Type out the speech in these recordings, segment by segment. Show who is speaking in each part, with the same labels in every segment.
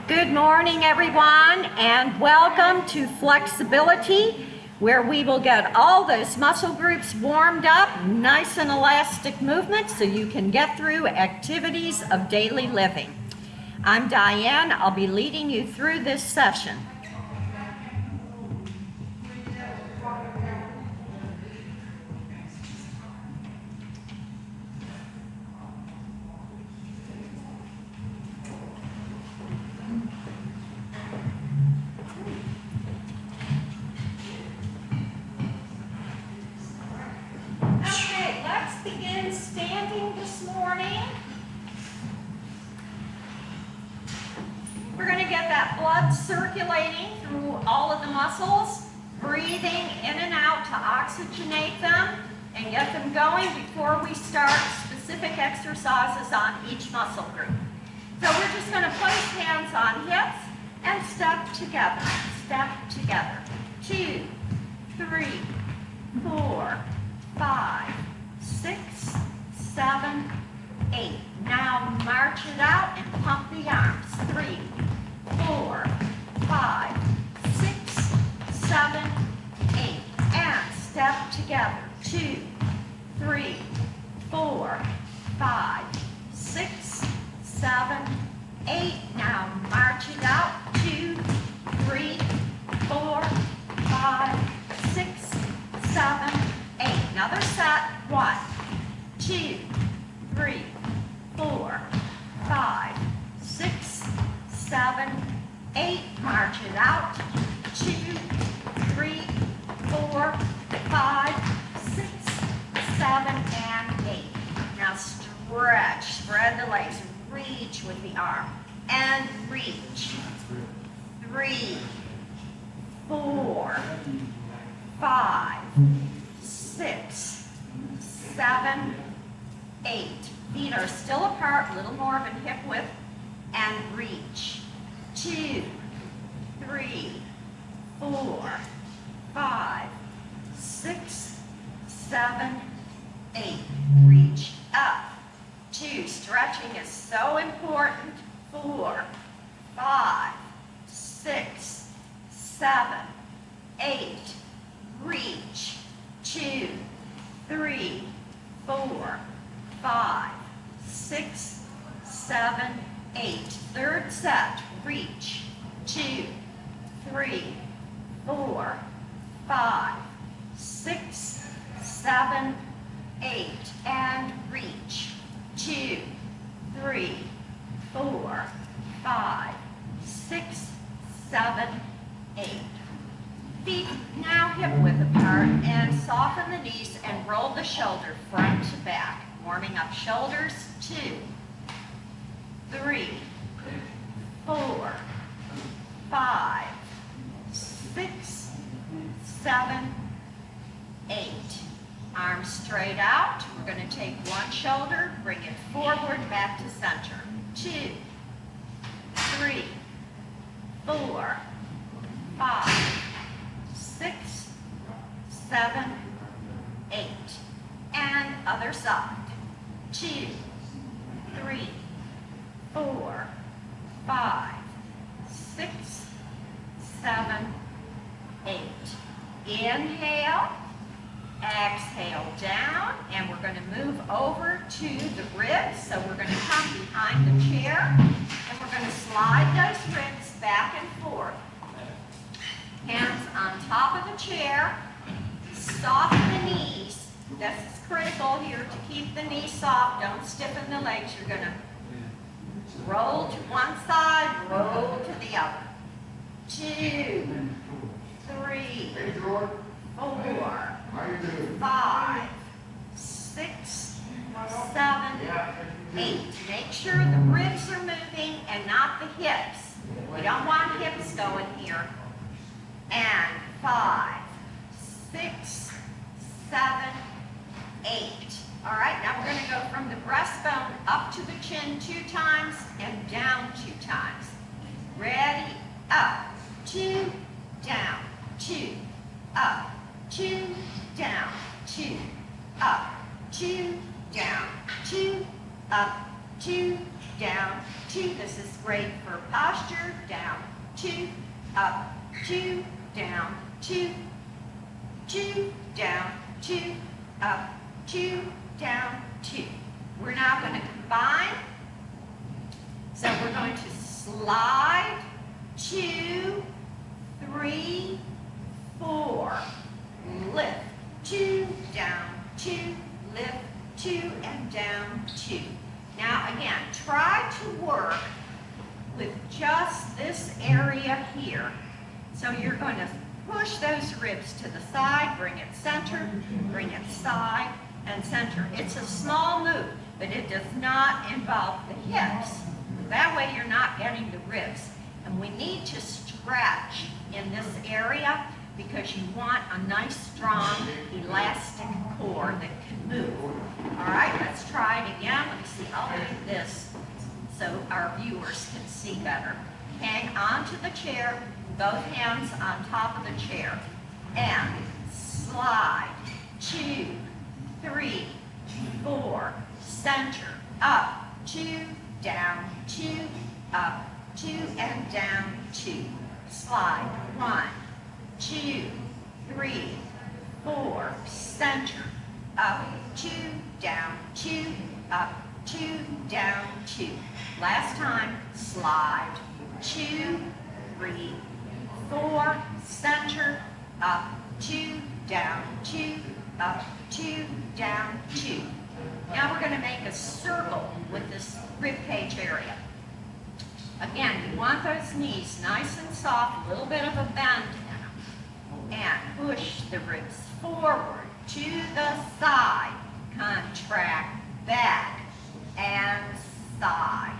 Speaker 1: Good morning, everyone, and welcome to Flexibility, where we will get all those muscle groups warmed up, nice and elastic movements so you can get through activities of daily living. I'm Diane. I'll be leading you through this session. Okay, let's begin standing this morning. We're going to get that blood circulating through all of the muscles, breathing in and out to oxygenate them and get them going before we start specific exercises on each muscle group. So we're just going to place hands on hips and step together. Step together. 2, 3, 4, 5, 6, 7, 8. Now march it out and pump the arms. 3, 4, 5, 6, 7, 8. And step together. 2, 3, 4, 5, 6, 7, 8. Now march it out. 2, 3, 4, 5, 6, 7, 8. Another set. 1, 2, 3, 4, 5, 6, 7, 8. March it out. 2, 3, 4, 5, 6, 7, and 8. Now stretch. Spread the legs. Reach with the arm. And reach. 3, 4, 5, 6, 7, 8. Feet are still apart, a little more of a hip width, and reach. 2, 3, 4, 5, 6, 7, 8. Reach up. 2, stretching is so important. 4, 5, 6, 7, 8. Reach. 2, 3, 4, 5, 6, 7, 8. Third set. Reach. 2, 3, 4, 5, 6, 7, 8. And reach. 2, 3, 4, 5, 6, 7, 8. Feet now hip width apart, and soften the knees and roll the shoulder front to back. Warming up shoulders. 2, 3, 4, 5, 6, 7, 8. Arms straight out. We're going to take one shoulder, bring it forward, back to center. 2, 3, 4, 5, 6, 7, 8. And other side. 2, 3, 4, 5, 6, 7, 8. Inhale. Exhale down, and we're going to move over to the ribs. So we're going to come behind the chair, and we're going to slide those ribs back and forth. Hands on top of the chair. Soften the knees. This is critical here to keep the knees soft. Don't stiffen the legs. You're going to roll to one side, roll to the other. 2, 3, 4, 5, 6, 7, 8. Make sure the ribs are moving and not the hips. We don't want hips going here. And 5, 6, 7, 8. All right, now we're going to go from the breastbone up to the chin 2 times and down 2 times. Ready? Up, 2, down, 2, up, 2, down, 2, up, 2, down, 2, up, 2, down, 2. This is great for posture. Down, 2, up, 2, down, 2, 2, down, 2, up, 2, down, 2. We're now going to combine. So we're going to slide, 2, 3, 4, lift, 2, down, 2, lift, 2, and down, 2. Now again, try to work with just this area here. So you're going to push those ribs to the side, bring it center, bring it side, and center. It's a small move, but it does not involve the hips. That way you're not getting the ribs. And we need to stretch in this area because you want a nice, strong, elastic core that can move. All right, let's try it again. Let me see. I'll do this so our viewers can see better. Hang onto the chair, both hands on top of the chair, and slide, 2, 3, 4, center, up, 2, down, 2, up, 2, and down, 2. Slide, 1, 2, 3, 4, center, up, 2, down, 2, up, 2, down, 2. Last time, slide, 2, 3, 4, center, up, 2, down, 2, up, 2, down, 2. Now we're going to make a circle with this rib cage area. Again, you want those knees nice and soft, a little bit of a bend in them. And push the ribs forward to the side. Contract back and side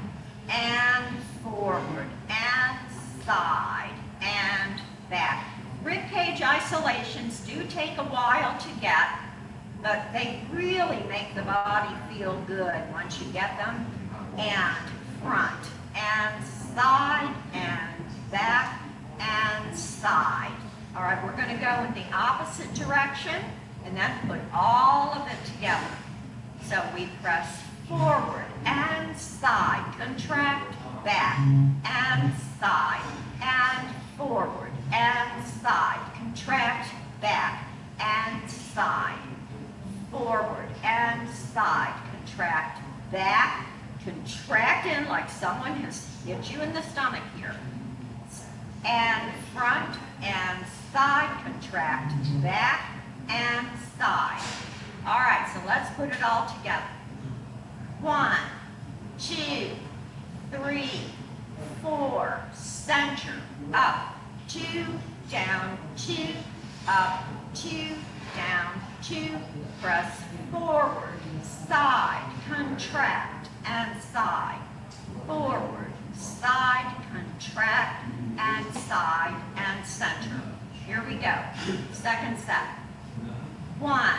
Speaker 1: and forward and side and back. Rib cage isolations do take a while to get, but they really make the body feel good once you get them. And front and side and back and side. All right, we're going to go in the opposite direction and then put all of it together. So we press forward and side, contract back and side and forward and side, contract back and side, forward and side, contract back, contract in like someone has hit you in the stomach here, and front and side, contract back and side. All right, so let's put it all together. 1, 2, 3, 4, center, up, 2, down, 2, up, 2, down, 2, press forward, side, contract, and side, forward, side, contract, and side, and center. Here we go. Second set. 1,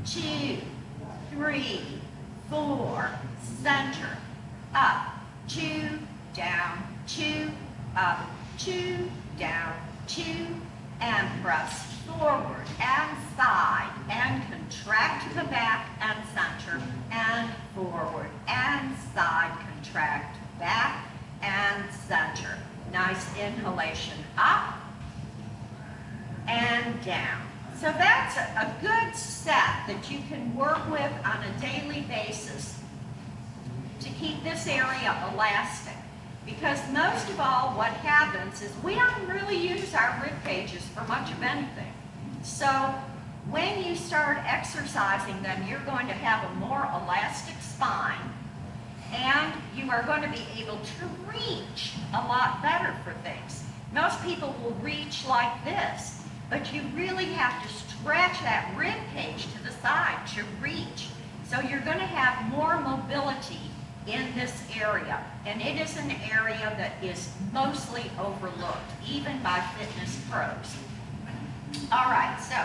Speaker 1: 2, 3, 4, center, up, 2, down, 2, up, 2, down, 2, and press forward and side and contract to the back and center and forward and side, contract back and center. Nice inhalation up and down. So that's a good set that you can work with on a daily basis to keep this area elastic. Because most of all, what happens is we don't really use our rib cages for much of anything. So when you start exercising them, you're going to have a more elastic spine, and you are going to be able to reach a lot better for things. Most people will reach like this, but you really have to stretch that rib cage to the side to reach. So you're going to have more mobility in this area, and it is an area that is mostly overlooked, even by fitness pros. All right, so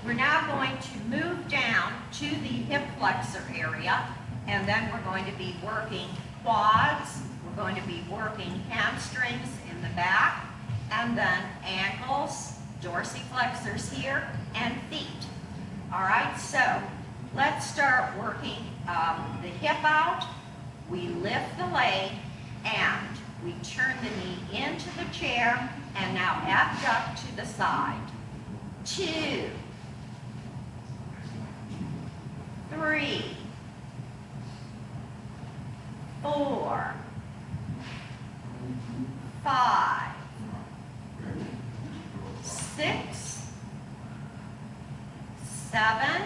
Speaker 1: we're now going to move down to the hip flexor area, and then we're going to be working quads, we're going to be working hamstrings in the back, and then ankles, dorsiflexors here, and feet. All right, so let's start working the hip out. we lift the leg, and we turn the knee into the chair, and now abduct to the side. 2, 3, 4, 5, 6, 7,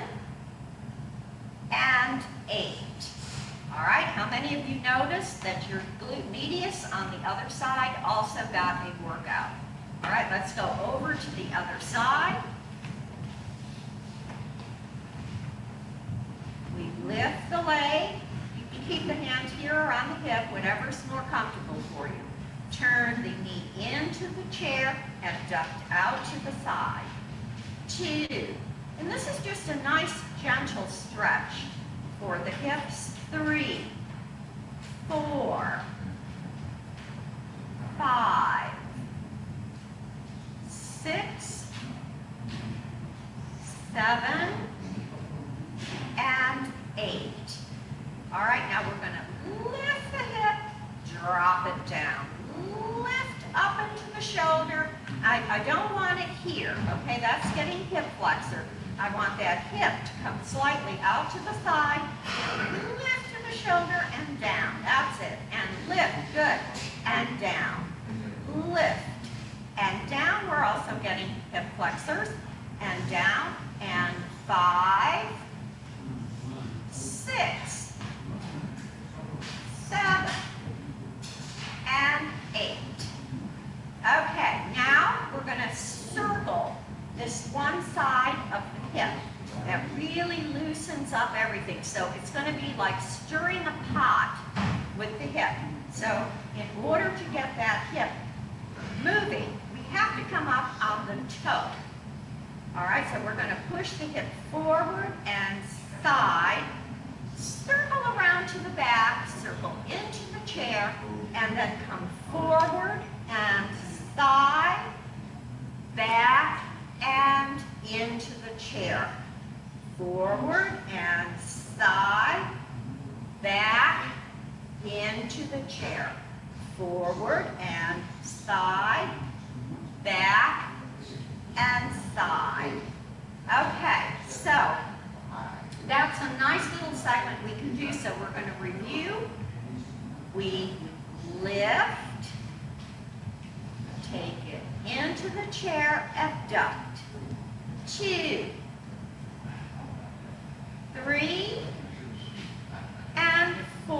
Speaker 1: and 8. All right, how many of you noticed that your glute medius on the other side also got a workout? All right, let's go over to the other side. We lift the leg. You can keep the hand here or on the hip, whatever's more comfortable for you. Turn the knee into the chair and abduct out to the side. 2. And this is just a nice, gentle stretch for the hips. 3, 4, 5, 6, 7, and 8. All right, now we're going to lift the hip, drop it down. Lift up into the shoulder. I don't want it here, okay? That's getting hip flexor. I want that hip to come slightly out to the side. Lift to the shoulder and down. That's it. And lift. Good. And down. Lift. And down. We're also getting hip flexors. And down. And 5, 6, 7, and 8. Okay, now we're going to circle this one side of the hip. That really loosens up everything. So it's going to be like stirring a pot with the hip. So in order to get that hip moving, we have to come up on the toe. All right, so we're going to push the hip forward and side, circle around to the back, circle into the chair, and then come forward and side, back, and into the chair. Forward and side, back, into the chair. Forward and side, back, and side. Okay, so that's a nice little segment we can do. So we're going to review. We lift, take it into the chair, abduct. 2, 3, and 4.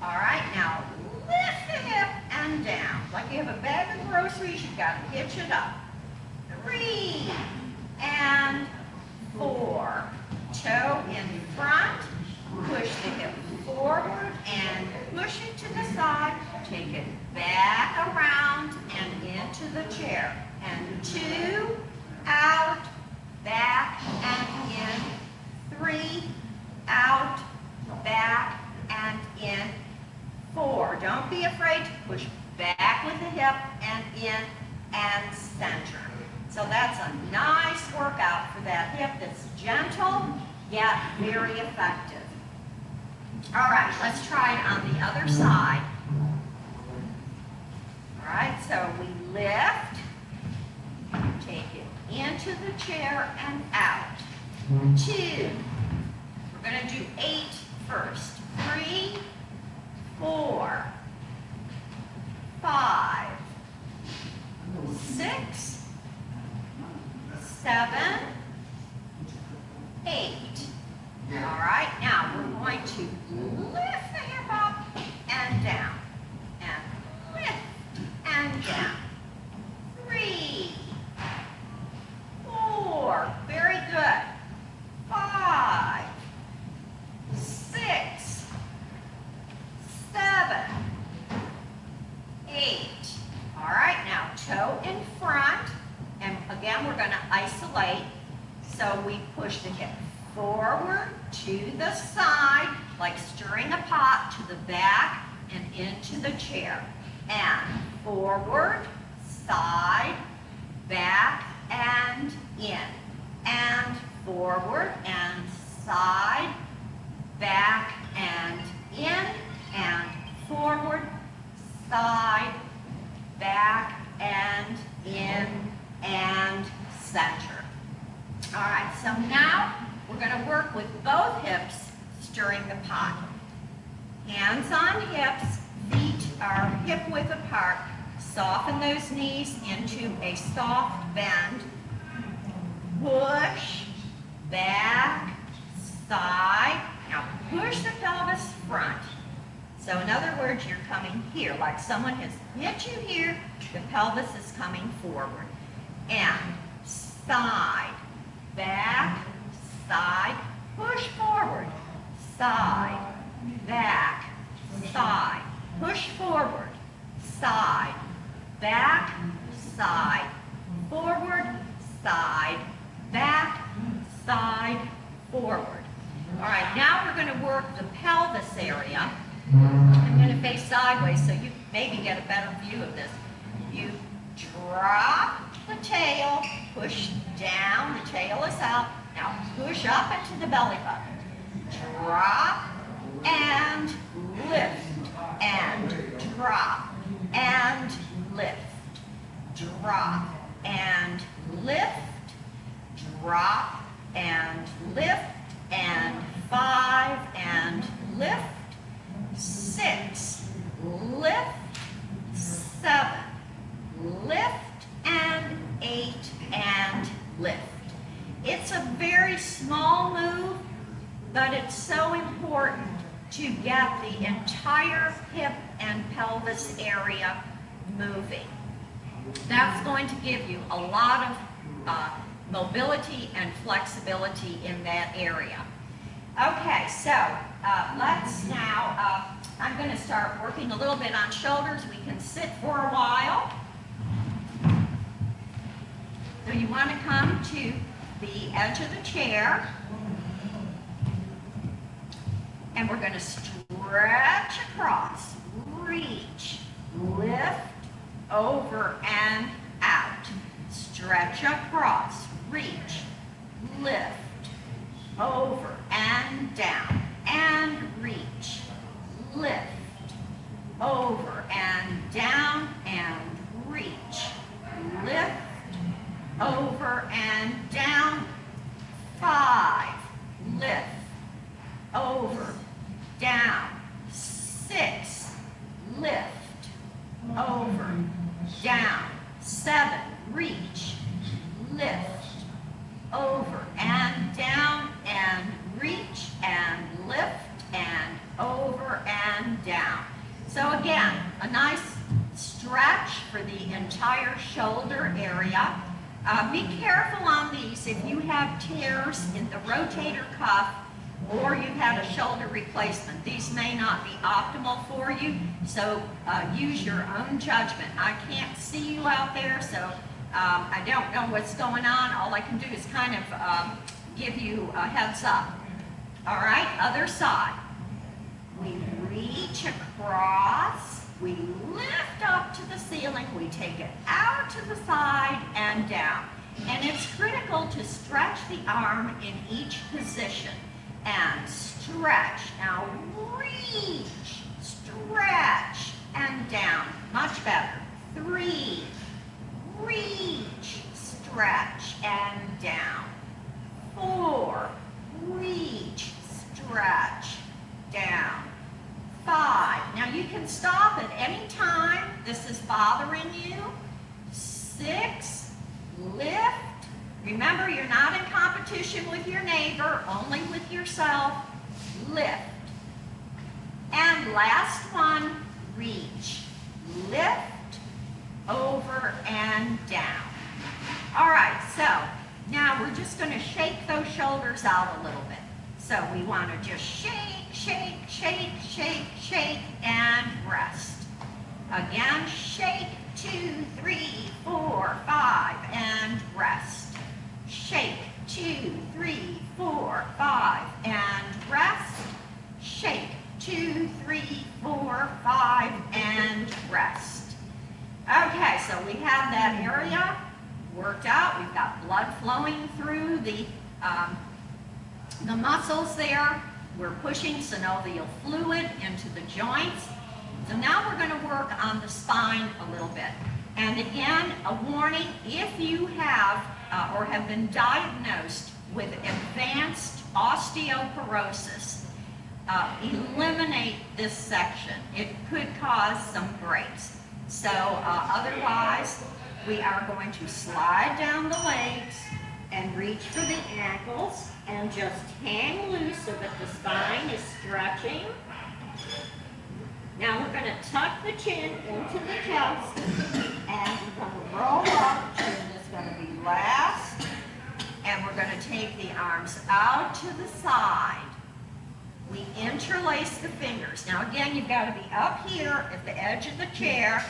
Speaker 1: All right, now lift the hip and down. Like you have a bag of groceries, you've got to hitch it up. 3 and 4. Toe in front, push the hip forward and push it to the side. Take it back around and into the chair. And 2, out, back, and in. 3, out, back, and in. 4. Don't be afraid to push back with the hip and in and center. So that's a nice workout for that hip that's gentle, yet very effective. All right, let's try it on the other side. All right, so we lift, take it into the chair and out. 2. We're going to do 8 first. 3, 4, 5, 6, 7, 8. All right, now we're going to lift the hip up and down, and lift and down. 3, 4, very good. 5, 6, 7, 8. All right, now toe in front, and again we're going to isolate. So we push the hip forward to the side, like stirring a pot, to the back and into the chair. And forward, side, back, and in. And forward and side, back, and in. Hands on hips, feet are hip width apart. Soften those knees into a soft bend. Push, back, side. Now push the pelvis front. So in other words, you're coming here, like someone has hit you here, the pelvis is coming forward. And side, back, side, push forward, side, back, side, push forward, side, back, side, forward, side, back, side, forward. All right, now we're going to work the pelvis area. I'm going to face sideways so you maybe get a better view of this. You drop the tail, push down, the tail is out. Now push up into the belly button. Drop and lift and drop and lift. Drop and lift. Drop and lift. And 5 and lift. 6, lift, 7, lift, and 8, and lift. It's a very small move, but it's so important to get the entire hip and pelvis area moving. That's going to give you a lot of mobility and flexibility in that area. Okay, so let's now, I'm going to start working a little bit on shoulders. We can sit for a while. So you want to come to the edge of the chair. And we're going to stretch across, reach, lift, over and out. Stretch across, reach, lift, over and down, and reach, lift, over and down, and reach, lift, over and down, 5, lift, over, down, 6, lift, over, down, 7, reach, lift, over and down, and reach, and lift, and over and down. So again, a nice stretch for the entire shoulder area. Be careful on these. If you have tears in the rotator cuff or you've had a shoulder replacement, these may not be optimal for you, so use your own judgment. I can't see you out there, so I don't know what's going on. All I can do is kind of give you a heads up. All right, other side. We reach across, we lift up to the ceiling, we take it out to the side and down. And it's critical to stretch the arm in each position. And stretch. Now reach, stretch, and down. Much better. 3, reach, stretch, and down. 4, reach, stretch, down. 5. Now you can stop at any time this is bothering you. 6, lift. Remember, you're not in competition with your neighbor, only with yourself. Lift. And last one, reach. Lift, over, and down. All right, so now we're just going to shake those shoulders out a little bit. So we want to just shake, shake, shake, shake, shake, and rest. Again, shake, 2, 3, 4, 5, and rest. Shake, 2, 3, 4, 5, and rest. Shake, 2, 3, 4, 5, and rest. Okay, so we have that area worked out. We've got blood flowing through the muscles there. We're pushing synovial fluid into the joints. So now we're going to work on the spine a little bit. And again, a warning, if you have or have been diagnosed with advanced osteoporosis, eliminate this section. It could cause some breaks. So otherwise, we are going to slide down the legs and reach for the ankles and just hang loose so that the spine is stretching. Now we're going to tuck the chin into the chest and we're going to roll up. Chin is going to be last. And we're going to take the arms out to the side. We interlace the fingers. Now again, you've got to be up here at the edge of the chair.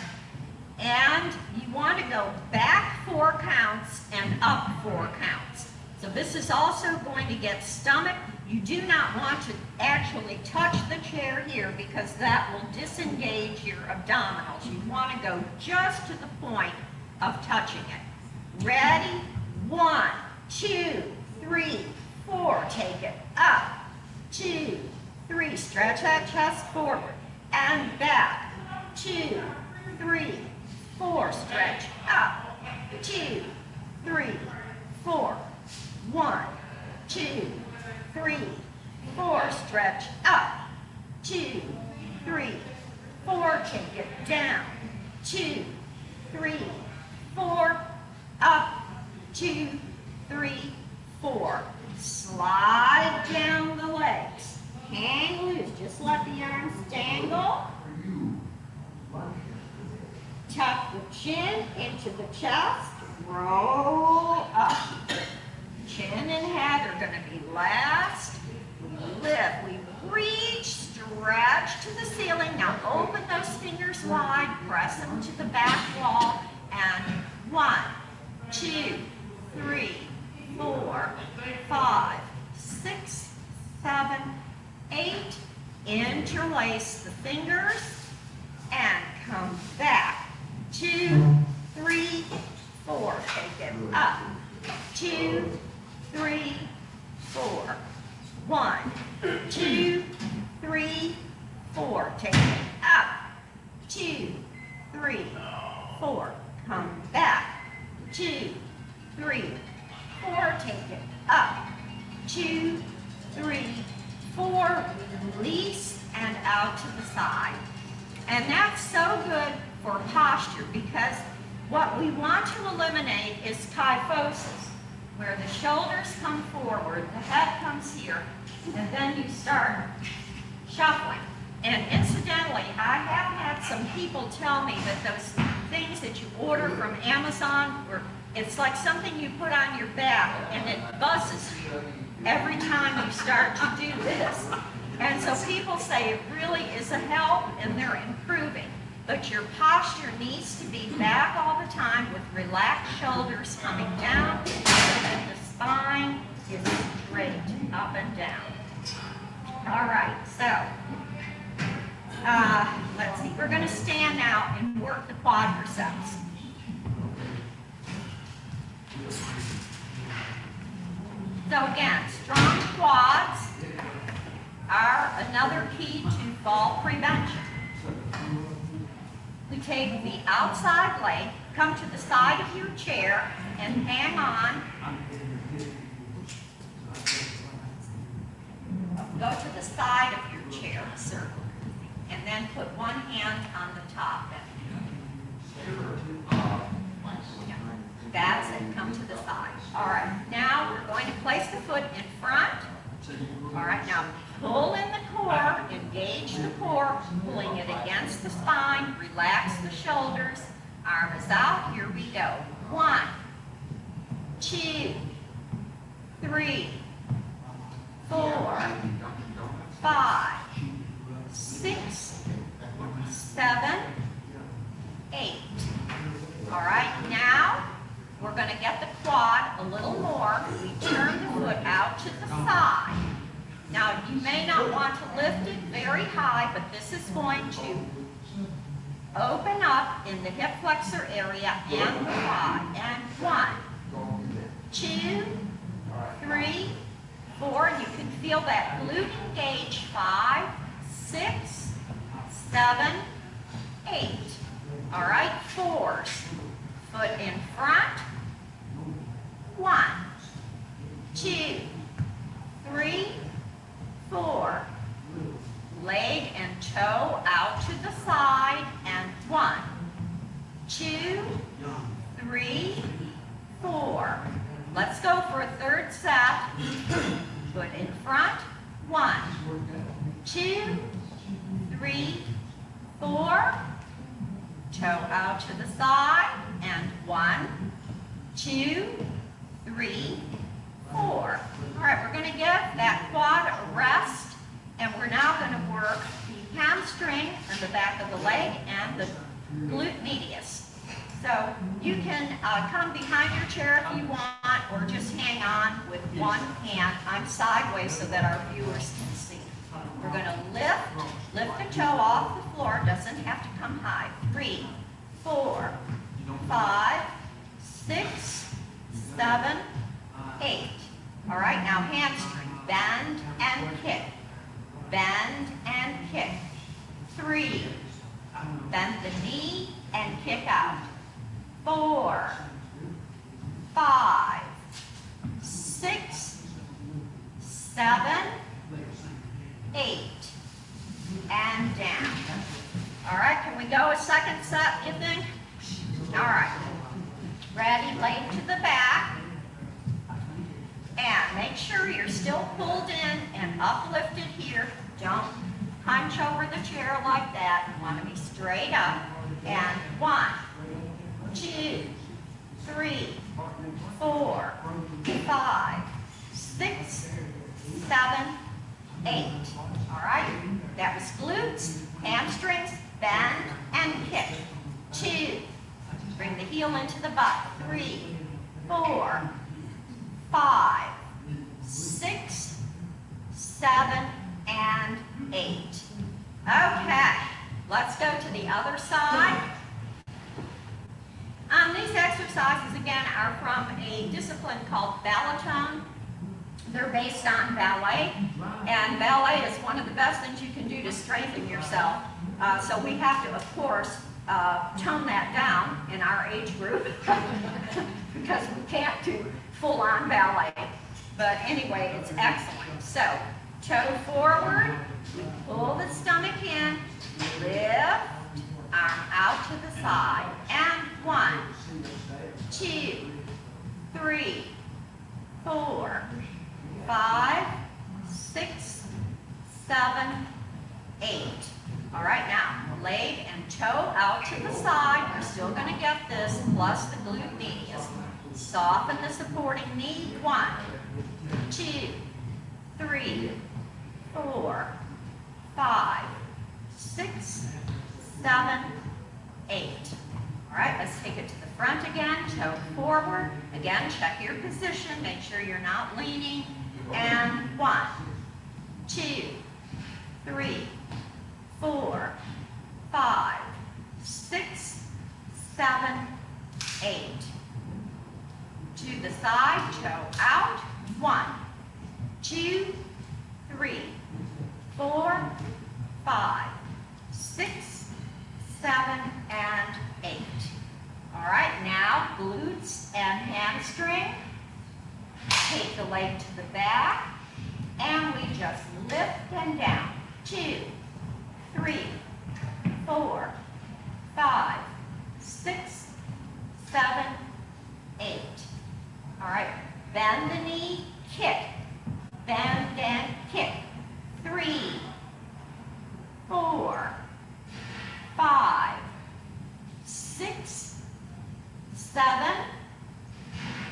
Speaker 1: And you want to go back 4 counts and up 4 counts. So this is also going to get stomach. You do not want to actually touch the chair here because that will disengage your abdominals. You want to go just to the point of touching it. Ready? 1, 2, 3, 4. Take it up. 2, 3. Stretch that chest forward and back. 2, 3, 4. Stretch up. 2, 3, 4. 1, 2, 3, 4. Stretch up. 2, 3, 4. Take it down. 2, 3, 4. Up. 2, 3, 4. Slide down the legs. Hang loose. Just let the arms dangle. Tuck the chin into the chest. Roll up. Chin and head are going to be last. We lift. We reach, stretch to the ceiling. Now open those fingers wide. Press them to the back wall. And 1, 2, 3, 4, 5, 6, 7, 8. Interlace the fingers and come back. 2, 3, 4. Take it up. 2, 3, 4. 1, 2, 3, 4. Take it up. 2, 3, 4. Come back. 2, 3, 4. Take it up. 2, 3, 4. Release and out to the side. And that's so good for posture because what we want to eliminate is kyphosis, where the shoulders come forward, the head comes here, and then you start shuffling. And incidentally, I have had some people tell me that those things that you order from Amazon, it's like something you put on your back and it buzzes you every time you start to do this. And so people say it really is a help and they're improving. But your posture needs to be back all the time with relaxed shoulders coming down so that the spine is straight up and down. All right, so let's see. We're going to stand now and work the quadriceps. So again, strong quads are another key to fall prevention. We take the outside leg, come to the side of your chair, and hang on. Go to the side of your chair, circle, and then put one hand on the top. That's it. Come to the side. All right. Now we're going to place the foot in front. All right. Now pull in the core. Engage the core. Pulling it against the spine. Relax the shoulders. Arm is out. Here we go. 1, 2, 3, 4, 5, 6, 7, 8. All right. Now we're going to get the quad a little more. We turn the foot out to the side. Now, you may not want to lift it very high, but this is going to open up in the hip flexor area and the quad. And 1, 2, 3, 4. You can feel that glute engage. 5, 6, 7, 8. All right, 4s. Foot in front. 1, 2, 3, 4, leg and toe out to the side, and 1, 2, 3, 4. Let's go for a third set. Foot in front, 1, 2, 3, 4. Toe out to the side, and 1, 2, 3, 4. All right, we're going to give that quad a rest, and we're now going to work the hamstring and the back of the leg and the glute medius. So you can come behind your chair if you want, or just hang on with one hand. I'm sideways so that our viewers can see. We're going to lift the toe off the floor. It doesn't have to come high. 3, 4, 5, 6, 7, 8. All right, now hamstring. Bend and kick. Bend and kick. 3. Bend the knee and kick out. 4, 5, 6, 7, 8, and down. All right, can we go a second set, you think? All right. Ready, leg to the back. And make sure you're still pulled in and uplifted here. Don't hunch over the chair like that. You want to be straight up. And 1, 2, 3, 4, 5, 6, 7, 8. All right, that was glutes, hamstrings, bend, and kick. 2, bring the heel into the butt. 3, 4, 5, 6, 7, and 8. Okay, let's go to the other side. These exercises, again, are from a discipline called balletone. They're based on ballet, and ballet is one of the best things you can do to strengthen yourself. So we have to, of course, tone that down in our age group because we can't do full-on ballet. But anyway, it's excellent. So, toe forward, we pull the stomach in, lift, arm out to the side, and 1, 2, 3, 4, 5, 6, 7, 8. All right, now, leg and toe out to the side. We're still going to get this, plus the glute medius. Soften the supporting knee. 1, 2, 3, 4, 5, 6, 7, 8. All right, let's take it to the front again. Toe forward. Again, check your position. Make sure you're not leaning. And 1, 2, 3, 4, 5, 6, 7, 8. To the side, toe out. 1, 2, 3, 4, 5, 6, 7, and 8. All right, now glutes and hamstring. Take the leg to the back, and we just lift and down. 2, 3, 4, 5, 6, 7, 8. All right, bend the knee, kick. Bend and kick. 3, 4, 5, 6, 7,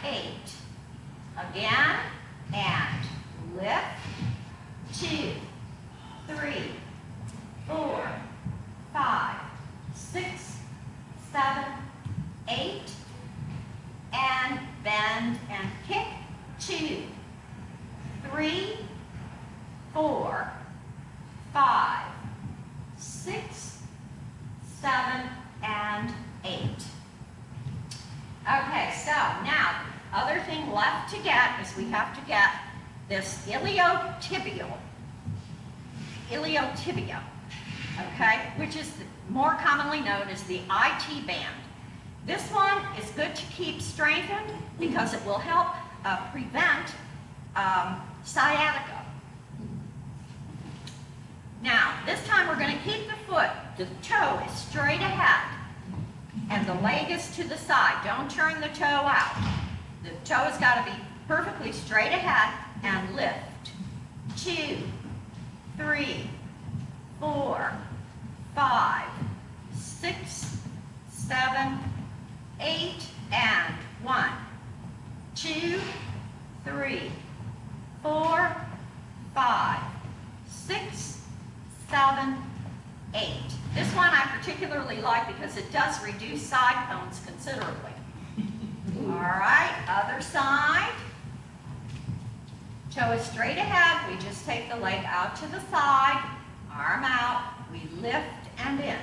Speaker 1: 8. Again, and lift. 2, 3, 4, 5, 6, 7, 8. And bend and kick. 2, 3, 4, 5, 6, 7, and 8. Okay, so now, other thing left to get is we have to get this iliotibial, okay, which is more commonly known as the IT band. This one is good to keep strengthened because it will help prevent sciatica. Now, this time we're going to keep the foot, the toe is straight ahead, and the leg is to the side. Don't turn the toe out. The toe has got to be perfectly straight ahead, and lift. 2, 3, 4, 5, 6, 7, 8, and 1, 2, 3, 4, 5, 6, 7, 8. This one I particularly like because it does reduce side cones considerably. All right, other side. Toe is straight ahead. We just take the leg out to the side, arm out. We lift and in.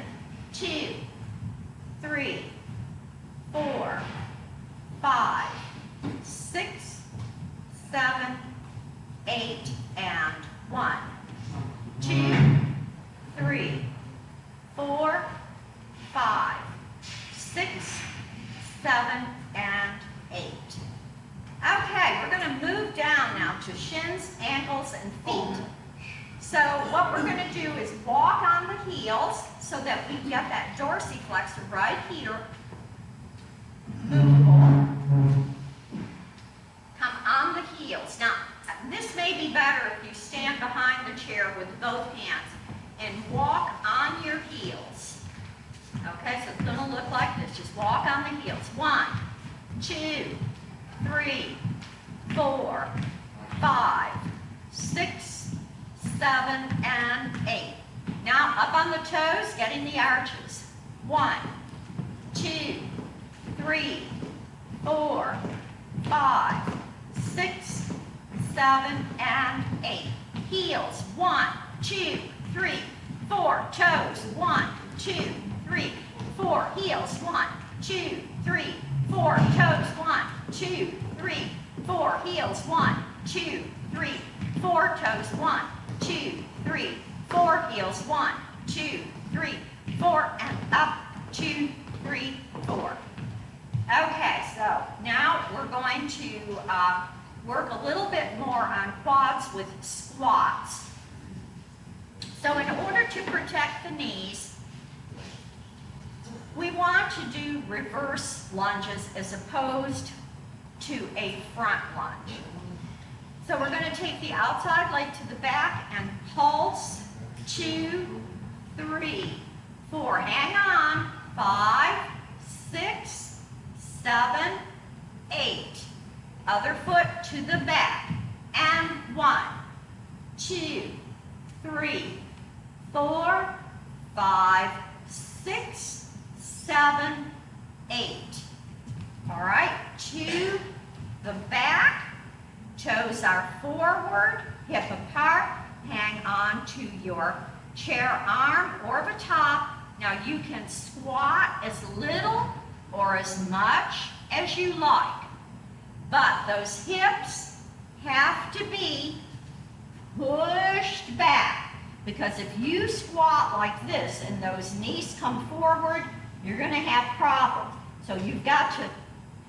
Speaker 1: 2, 3, 4, 5, 6, 7, 8, and 1, 2, 3, 4, 5, 6, 7, and 8. Okay, we're going to move down now to shins, ankles, and feet. So what we're going to do is walk on the heels so that we get that dorsiflexor right here. Movable. Come on the heels. Now, this may be better if you stand behind the chair with both hands and walk on your heels. Okay, so it's going to look like this. Just walk on the heels. 1, 2, 3, 4, 5, 6, 7, and 8. Now up on the toes, getting the arches. 1, 2, 3, 4, 5, 6, 7, and 8. Heels. 1, 2, 3, 4. Toes. 1, 2, 3, 4. Heels. 1, 2, 3, 4. Toes. 1, 2, 3, 4. Heels. 1, 2, 3, 4. Toes. 1, 2, 3, 4. Heels. 1, 2, 3, 4. And up. 2, 3, 4. Okay, so now we're going to work a little bit more on quads with squats. So in order to protect the knees, we want to do reverse lunges as opposed to a front lunge. So we're going to take the outside leg to the back and pulse. 2, 3, 4. Hang on. 5, 6, 7, 8. Other foot to the back. And 1, 2, 3, 4, 5, 6, 7, 8. All right, to the back. Toes are forward, hip apart. Hang on to your chair arm or the top. Now you can squat as little or as much as you like. But those hips have to be pushed back, because if you squat like this and those knees come forward, you're going to have problems. So you've got to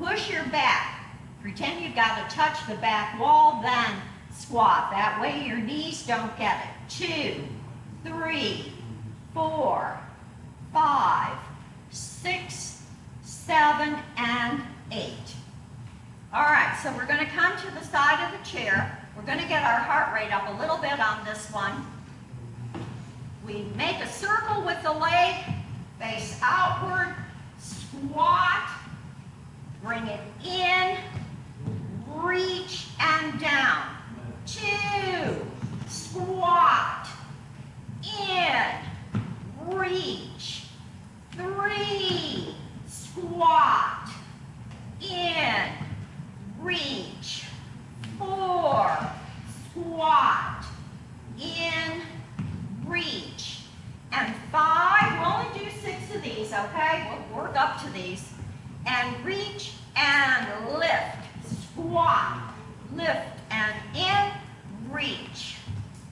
Speaker 1: push your back. Pretend you've got to touch the back wall, then squat. That way your knees don't get it. 2, 3, 4, 5, 6, 7, and 8. All right, so we're going to come to the side of the chair. We're going to get our heart rate up a little bit on this one. We make a circle with the leg, face outward, squat, bring it in, reach and down. 2, squat, in, reach. 3, squat, in, reach. 4, squat, in, reach. And 5, we'll only do 6 of these, okay? We'll work up to these. And reach and lift. Squat, lift, and in, reach.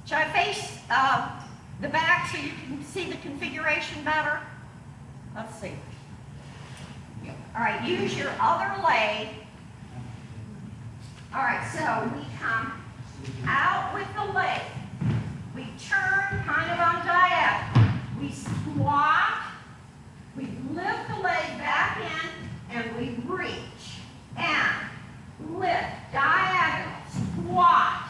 Speaker 1: Should I face the back so you can see the configuration better? Let's see. All right, use your other leg. All right, so we come out with the leg. We turn kind of on diagonal. We squat. We lift the leg back in and we reach. And lift, diagonal, squat.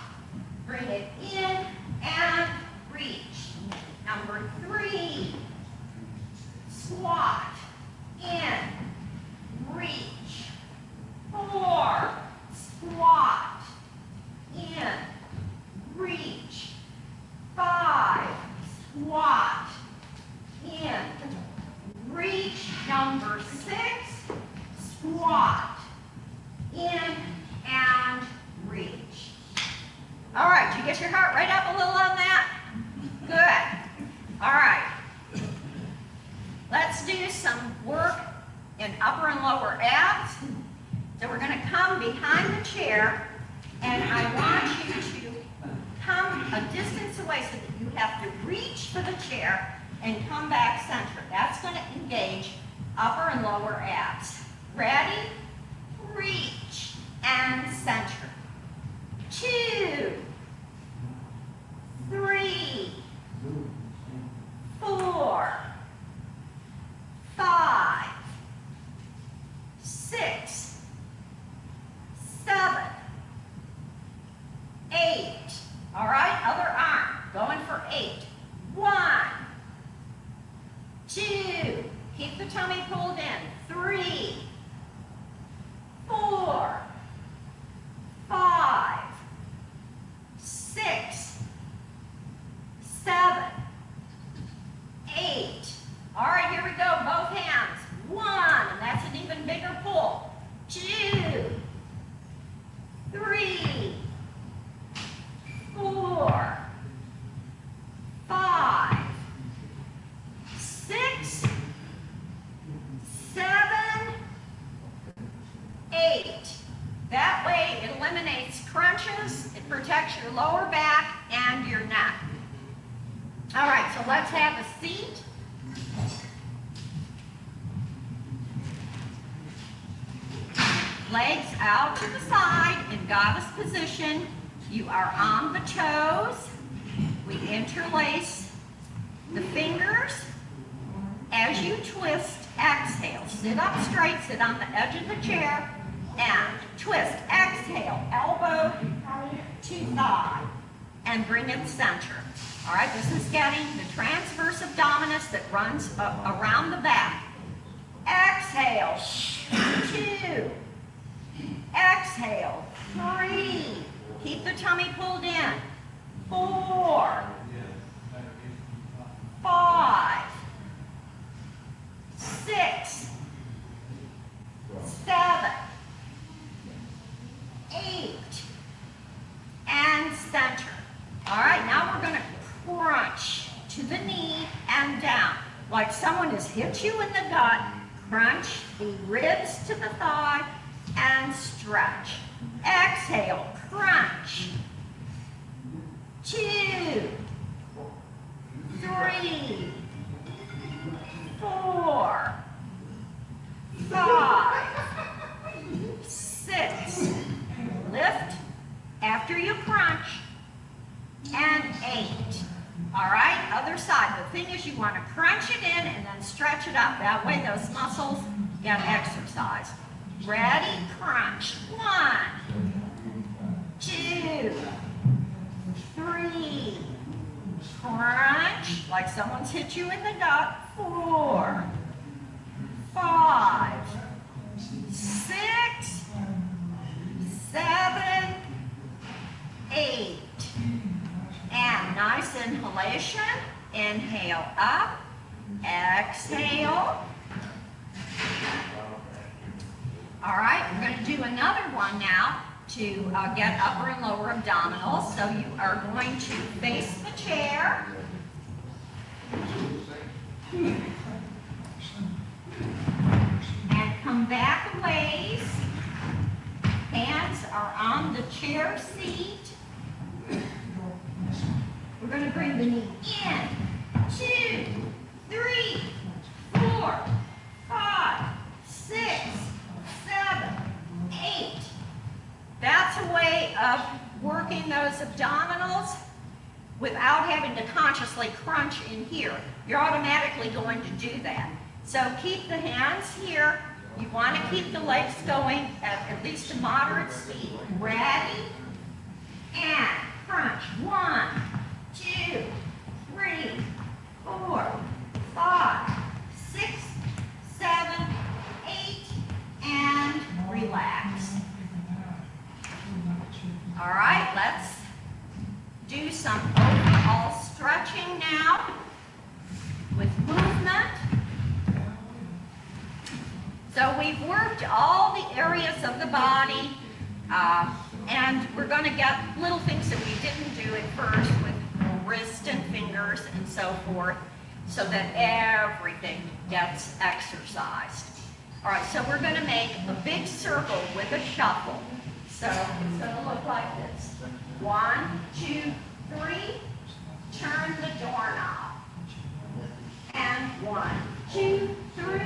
Speaker 1: Bring it in and reach. Number 3. Squat. In. Reach. 4. Squat. In. Reach. 5. Squat. In. Reach. Number 6. Squat. In and reach. All right, did you get your heart rate up a little on that? Good. All right. Let's do some work in upper and lower abs. So we're going to come behind the chair, and I want you to come a distance away so that you have to reach for the chair and come back center. That's going to engage upper and lower abs. Ready? Reach and center. 2, 3, 4, 5, 6, 7, 8. All right, other arm. Going for 8. 1, 2. Keep the tummy pulled in. 3, 4, 5, 6, 7, 8. All right, here we go. Both hands. 1, and that's an even bigger pull. 2, 3, 4, 5, 6, 7, 8. That way it eliminates crunches, it protects your lower back and your neck. All right, so let's have a seat. Legs out to the side in goddess position. You are on the toes. We interlace the fingers. As you twist, exhale. Sit up straight, sit on the edge of the chair, and twist. Exhale, elbow to thigh, and bring it center. All right, this is getting the transverse abdominis that runs around the back. Exhale, 2. Exhale, 3. Keep the tummy pulled in. 4, 5, 6, 7, 8, and center. All right, now we're going to crunch to the knee and down. Like someone has hit you in the gut, crunch the ribs to the thigh and stretch. Exhale, crunch. 2, 3, 4, 5, 6. Lift after you crunch. And 8. All right, other side. The thing is you want to crunch it in and then stretch it up. That way those muscles get exercised. Ready? Crunch. 1, 2, 3. Crunch, like someone's hit you in the gut. 4, 5, 6, 7, 8. And nice inhalation. Inhale up. Exhale. All right, we're going to do another one now to get upper and lower abdominals. So you are going to face the chair. And come back a ways. Hands are on the chair seat. We're going to bring the knee in. 2, 3, 4, 5, 6, 7, 8. That's a way of working those abdominals. without having to consciously crunch in here. You're automatically going to do that. So keep the hands here. You want to keep the legs going at least a moderate speed. Ready? And crunch. 1, 2, 3, 4, 5, 6, 7, 8, and relax. All right, let's do some overall stretching now with movement. So we've worked all the areas of the body, and we're going to get little things that we didn't do at first with wrist and fingers and so forth, so that everything gets exercised. All right, so we're going to make a big circle with a shuffle. So it's going to look like this. 1, 2, 3, turn the doorknob. And 1, 2, 3,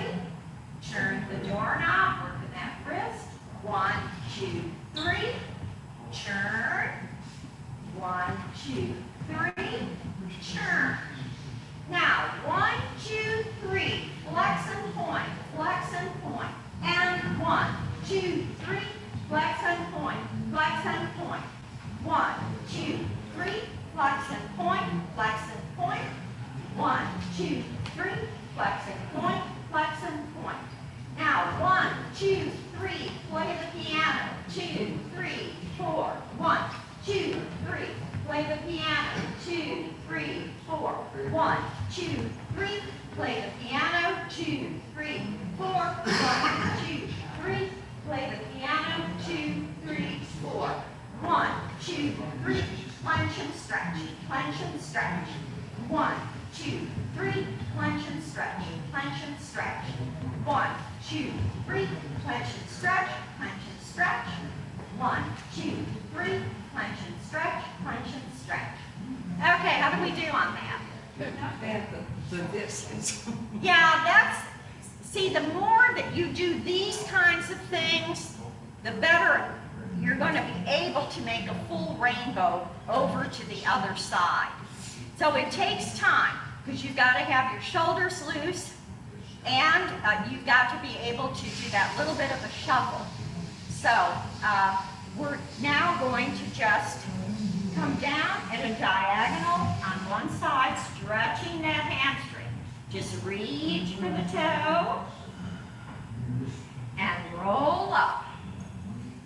Speaker 1: turn the doorknob, working that wrist. 1, 2, 3, turn. 1, 2, 3, turn. Now, 1, 2, 3, flex and point, flex and point. And 1, 2, 3, flex and point, flex and point. 1, 2, 3, flex and point, flex and point. 1, 2, 3, flex and point, flex and point. Now, 1, 2, 3, play the piano. 2, 3, 4. 1, 2, 3, play the piano. 2, 3, 4. 1, 2, 3, play the piano. 2, 3, 4. 1, 2, 3, play the piano. 2, 3, 4. 1, 2, 3, clench and stretch, clench and stretch. 1, 2, 3, clench and stretch, clench and stretch. 1, 2, 3, clench and stretch, clench and stretch. 1, 2, 3, clench and stretch, clench and stretch. Okay, how do we do on that?
Speaker 2: Not bad, the distance.
Speaker 1: Yeah, that's, see, the more that you do these kinds of things, the better you're going to be able to make a full rainbow over to the other side. So it takes time, because you've got to have your shoulders loose, and you've got to be able to do that little bit of a shuffle. So we're now going to just come down at a diagonal on one side, stretching that hamstring. Just reach for the toe and roll up.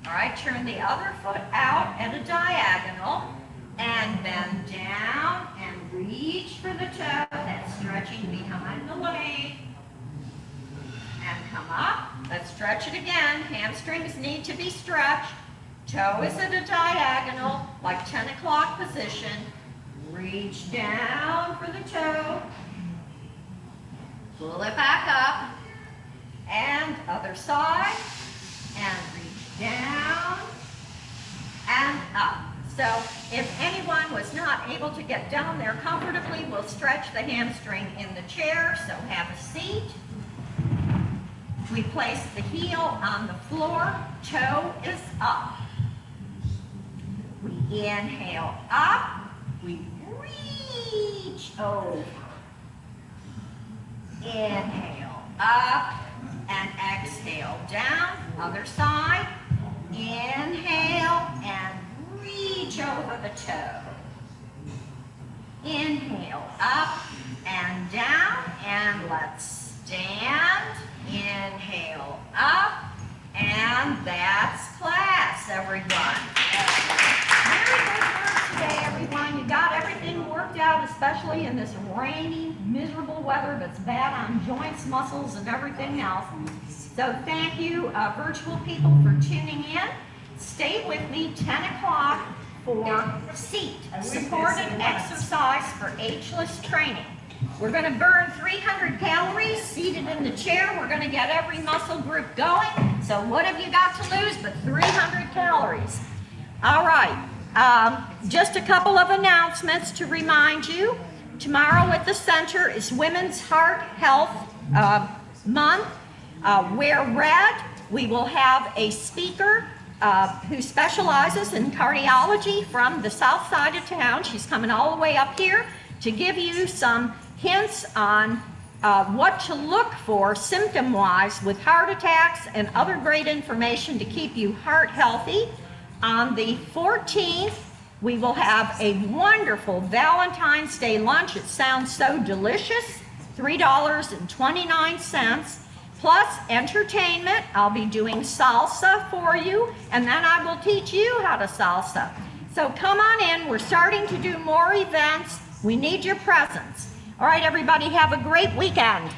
Speaker 1: All right, turn the other foot out at a diagonal and bend down and reach for the toe. That's stretching behind the leg. And come up. Let's stretch it again. Hamstrings need to be stretched. Toe is at a diagonal, like 10 o'clock position. Reach down for the toe. Pull it back up. And other side. And reach down and up. So if anyone was not able to get down there comfortably, we'll stretch the hamstring in the chair, so have a seat. We place the heel on the floor, toe is up. We inhale up, we reach over. Inhale up and exhale down, other side. Inhale and reach over the toe. Inhale up and down, and let's stand. Inhale up, and that's class, everyone. Very good work today, everyone. You got everything worked out, especially in this rainy, miserable weather that's bad on joints, muscles, and everything else. So thank you, virtual people, for tuning in. Stay with me, 10 o'clock for seat, supported exercise for ageless training. We're going to burn 300 calories seated in the chair. We're going to get every muscle group going. So what have you got to lose but 300 calories? All right, just a couple of announcements to remind you. Tomorrow at the center is Women's Heart Health Month. Wear red. We will have a speaker who specializes in cardiology from the south side of town. She's coming all the way up here to give you some hints on what to look for symptom-wise with heart attacks and other great information to keep you heart healthy. On the 14th, we will have a wonderful Valentine's Day lunch. It sounds so delicious, $3.29, plus entertainment. I'll be doing salsa for you, and then I will teach you how to salsa. So come on in. We're starting to do more events. We need your presence. All right, everybody, have a great weekend.